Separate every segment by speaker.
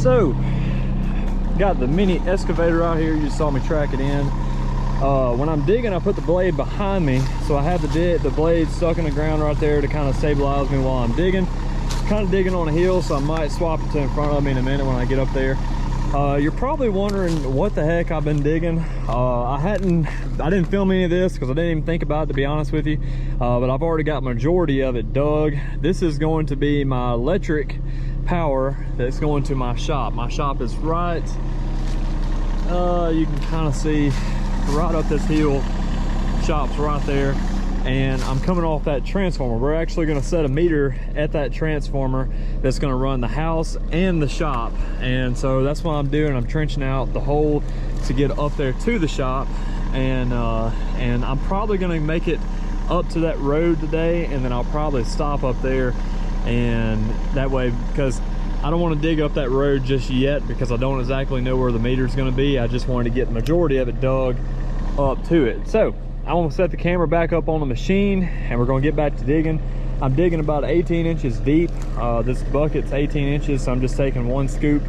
Speaker 1: So, got the mini excavator out here. You just saw me track it in. When I'm digging, I put the blade behind me, so I have the blade stuck in the ground right there to kind of stabilize me while I'm digging. Kind of digging on a hill, so I might swap it to in front of me in a minute when I get up there. You're probably wondering what the heck I've been digging. I didn't film any of this because I didn't even think about it, to be honest with you. But I've already got majority of it dug. This is going to be my electric power that's going to my shop. My shop is right, you can kind of see right up this hill. Shop's right there, and I'm coming off that transformer. We're actually going to set a meter at that transformer that's going to run the house and the shop, and so that's what I'm doing. I'm trenching out the hole to get up there to the shop, and I'm probably going to make it up to that road today, and then I'll probably stop up there, and that way, because I don't want to dig up that road just yet because I don't exactly know where the meter is going to be. I just wanted to get the majority of it dug up to it. So I'm going to set the camera back up on the machine, and we're going to get back to digging. I'm digging about 18 inches deep. This bucket's 18 inches, so I'm just taking one scoop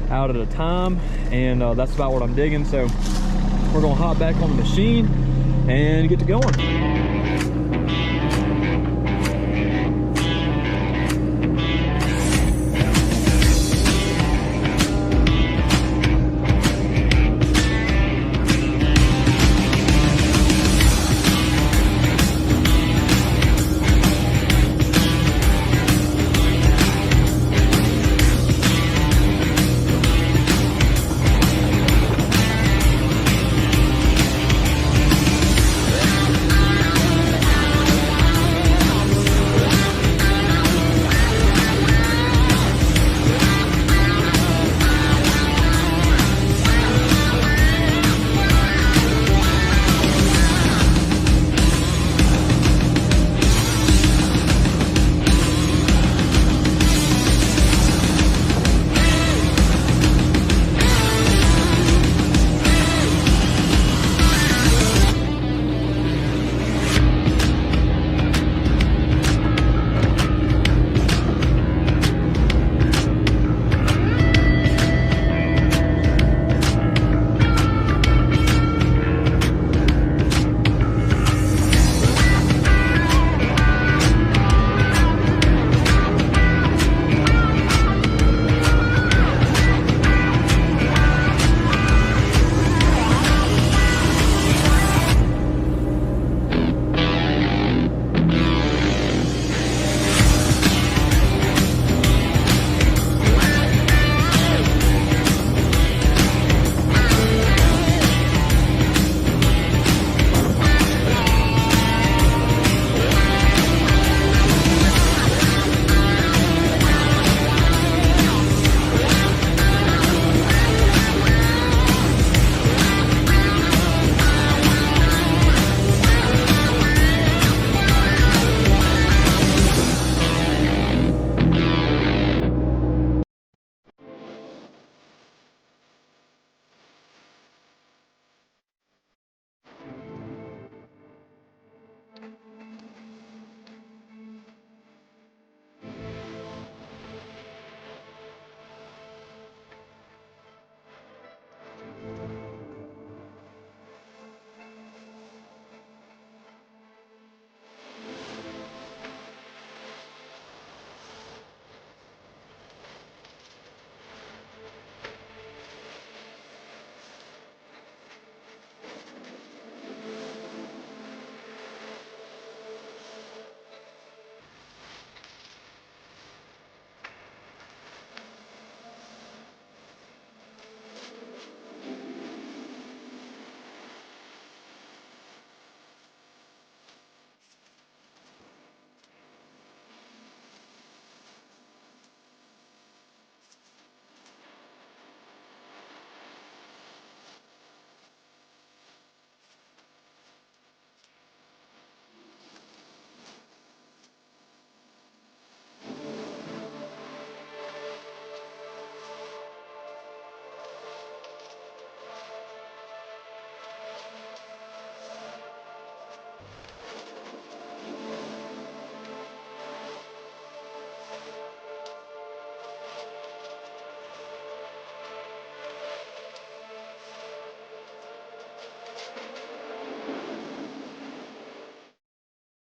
Speaker 1: out at a time, and that's about what I'm digging. So we're going to hop back on the machine and get to going.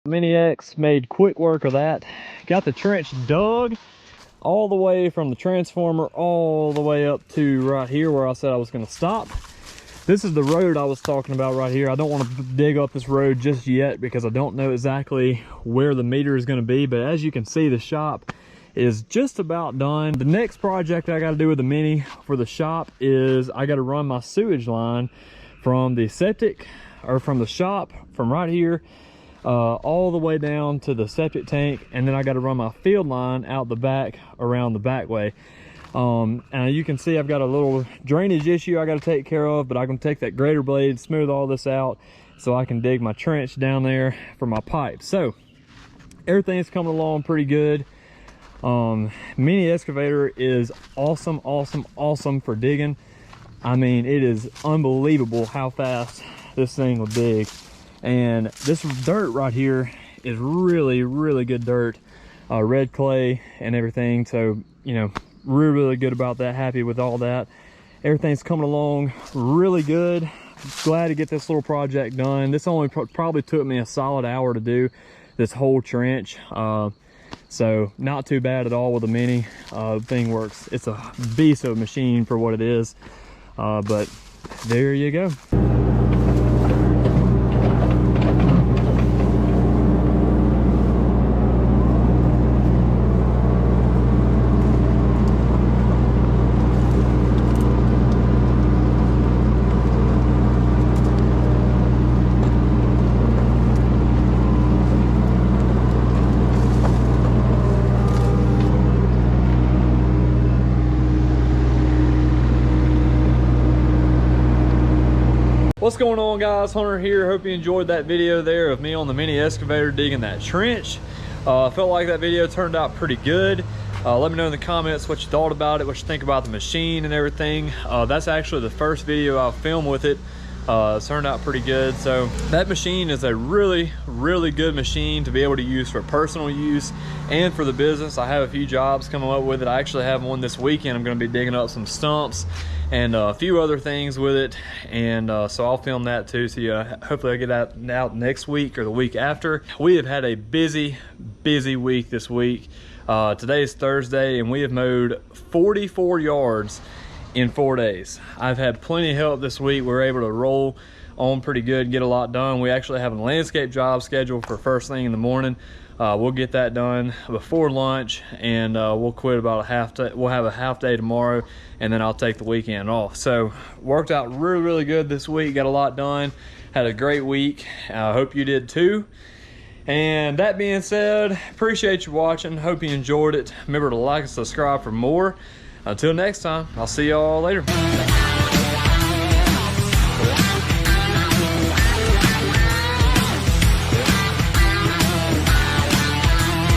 Speaker 1: Mini X made quick work of that. Got the trench dug all the way from the transformer all the way up to right here where I said I was going to stop. This is the road I was talking about right here. I don't want to dig up this road just yet because I don't know exactly where the meter is going to be, but as you can see, the shop is just about done. The next project I got to do with the Mini for the shop is I got to run my sewage line from the septic, or from the shop, from right here all the way down to the septic tank, and then I got to run my field line out the back around the back way. And you can see I've got a little drainage issue I got to take care of, but I can take that grater blade, smooth all this out so I can dig my trench down there for my pipe. So everything's coming along pretty good. Mini excavator is awesome, awesome for digging. I mean, it is unbelievable how fast this thing will dig. And this dirt right here is really good dirt, red clay and everything. So, you know, really good about that. Happy with all that. Everything's coming along really good. Glad to get this little project done. This only probably took me a solid hour to do this whole trench. So not too bad at all with the Mini. Thing works. It's a beast of a machine for what it is. But there you go. What's going on, guys? Hunter here. Hope you enjoyed that video there of me on the Mini excavator digging that trench. I felt like that video turned out pretty good. Let me know in the comments what you thought about it, what you think about the machine and everything. That's actually the first video I've filmed with it. It's turned out pretty good. So that machine is a really good machine to be able to use for personal use and for the business. I have a few jobs coming up with it. I actually have one this weekend. I'm going to be digging up some stumps and a few other things with it, and so I'll film that too. So yeah, hopefully I'll get that out next week or the week after. We have had a busy week this week. Today is Thursday and we have mowed 44 yards in 4 days. I've had plenty of help this week. We're able to roll on pretty good, get a lot done. We actually have a landscape job scheduled for first thing in the morning. We'll get that done before lunch, and we'll quit about a half day. We'll have a half day tomorrow, and then I'll take the weekend off. So worked out really good this week. Got a lot done. Had a great week. I hope you did too. And that being said, appreciate you watching. Hope you enjoyed it. Remember to like and subscribe for more. Until next time, I'll see y'all later.